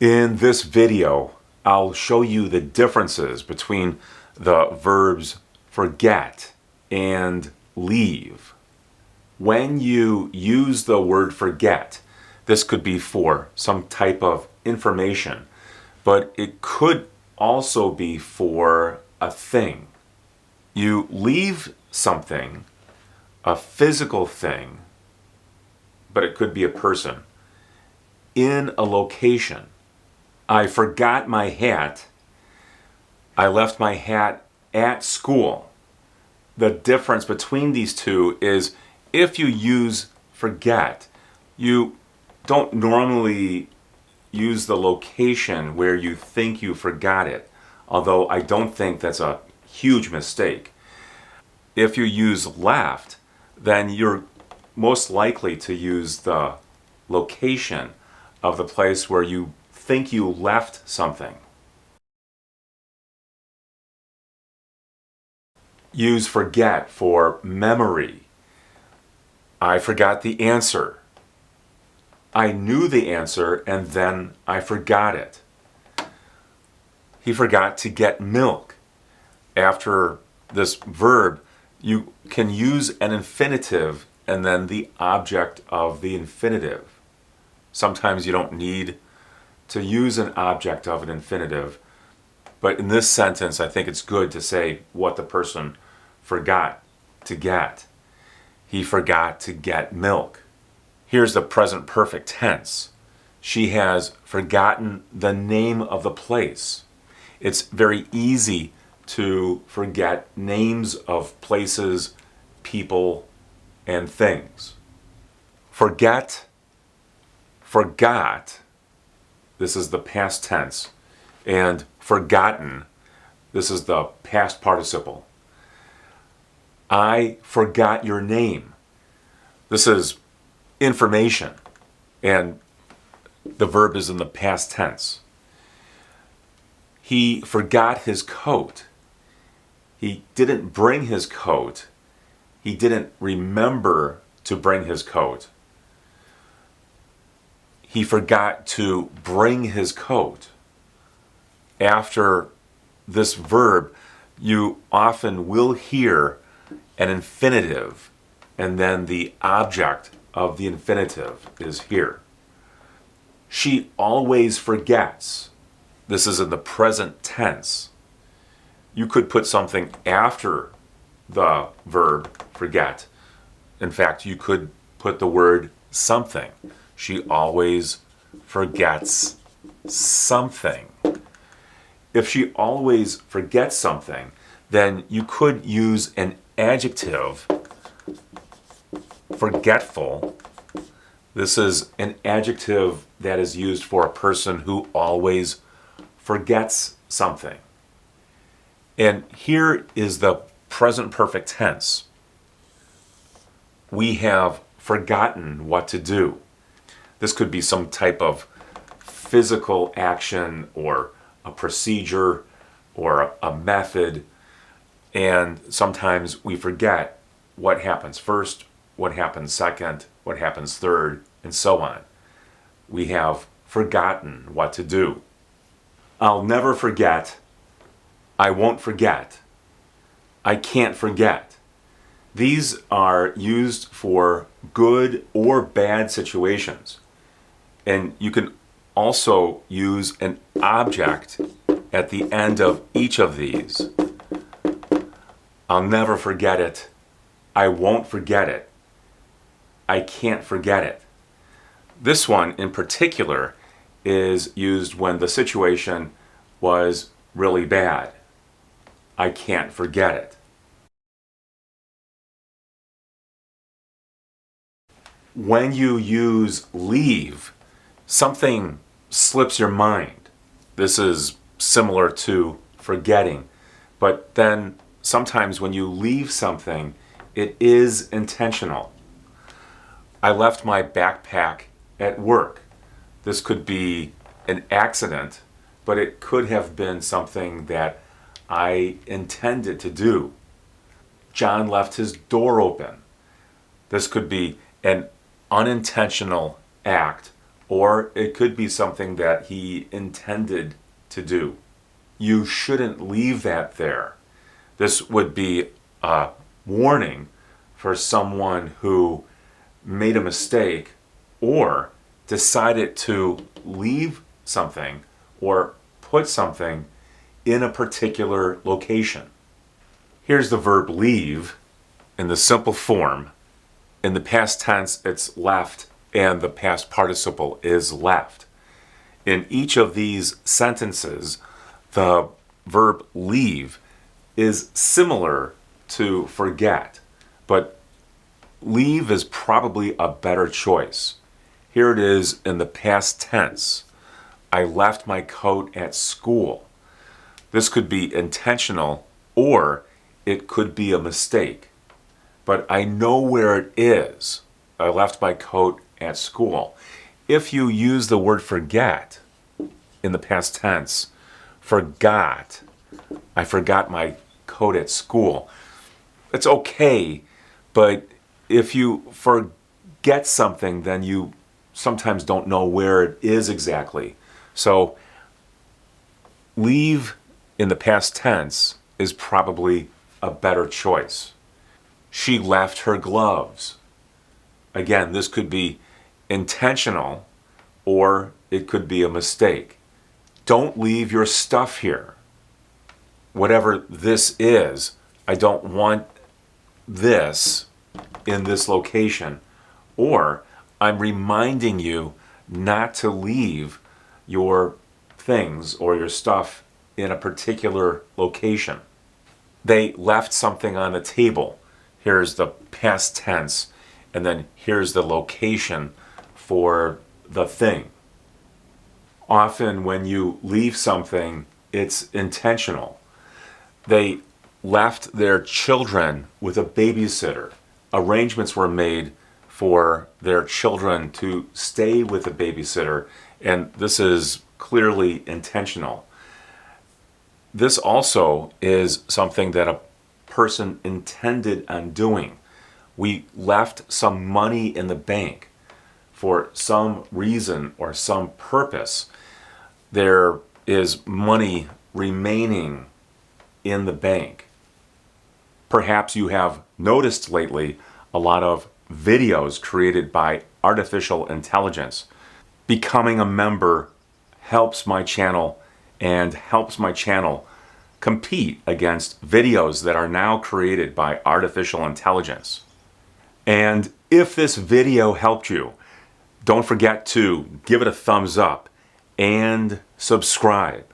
In this video, I'll show you the differences between the verbs forget and leave. When you use the word forget, this could be for some type of information, but it could also be for a thing. You leave something, a physical thing, but it could be a person, in a location. I forgot my hat. I left my hat at school. The difference between these two is if you use forget, you don't normally use the location where you think you forgot it, although I don't think that's a huge mistake. If you use left, then you're most likely to use the location of the place where you think you left something. Use forget for memory. I forgot the answer. I knew the answer and then I forgot it. He forgot to get milk. After this verb, you can use an infinitive and then the object of the infinitive. Sometimes you don't need to use an object of an infinitive, but in this sentence I think it's good to say what the person forgot to get. He forgot to get milk. Here's the present perfect tense. She has forgotten the name of the place. It's very easy to forget names of places, people, and things. Forget, forgot, this is the past tense, and forgotten, this is the past participle. I forgot your name. This is information, and the verb is in the past tense. He forgot his coat. He didn't bring his coat. He didn't remember to bring his coat. He forgot to bring his coat. After this verb, you often will hear an infinitive, and then the object of the infinitive is here. She always forgets. This is in the present tense. You could put something after the verb forget. In fact, you could put the word something. She always forgets something. If she always forgets something, then you could use an adjective, forgetful. This is an adjective that is used for a person who always forgets something. And here is the present perfect tense. We have forgotten what to do. This could be some type of physical action or a procedure or a method, and sometimes we forget what happens first, what happens second, what happens third, and so on. We have forgotten what to do. I'll never forget. I won't forget. I can't forget. These are used for good or bad situations. And you can also use an object at the end of each of these. I'll never forget it. I won't forget it. I can't forget it. This one in particular is used when the situation was really bad. I can't forget it. When you use leave, something slips your mind. This is similar to forgetting, but then sometimes when you leave something, it is intentional. I left my backpack at work. This could be an accident, but it could have been something that I intended to do. John left his door open. This could be an unintentional act or it could be something that he intended to do. You shouldn't leave that there. This would be a warning for someone who made a mistake or decided to leave something or put something in a particular location. Here's the verb leave in the simple form. In the past tense, it's left, and the past participle is left. In each of these sentences, the verb leave is similar to forget, but leave is probably a better choice. Here it is in the past tense. I left my coat at school. This could be intentional or it could be a mistake. But I know where it is. I left my coat at school. If you use the word forget in the past tense, forgot, I forgot my coat at school. It's okay, but if you forget something, then you sometimes don't know where it is exactly. So leave in the past tense is probably a better choice. She left her gloves. Again, this could be intentional or it could be a mistake. Don't leave your stuff here. Whatever this is, I don't want this in this location. Or I'm reminding you not to leave your things or your stuff in a particular location. They left something on the table. Here's the past tense, and then here's the location for the thing. Often when you leave something, it's intentional. They left their children with a babysitter. Arrangements were made for their children to stay with a babysitter, and this is clearly intentional. This also is something that a person intended on doing. We left some money in the bank for some reason or some purpose. There is money remaining in the bank. Perhaps you have noticed lately a lot of videos created by artificial intelligence. Becoming a member helps my channel and helps my channel compete against videos that are now created by artificial intelligence. And if this video helped you, don't forget to give it a thumbs up and subscribe.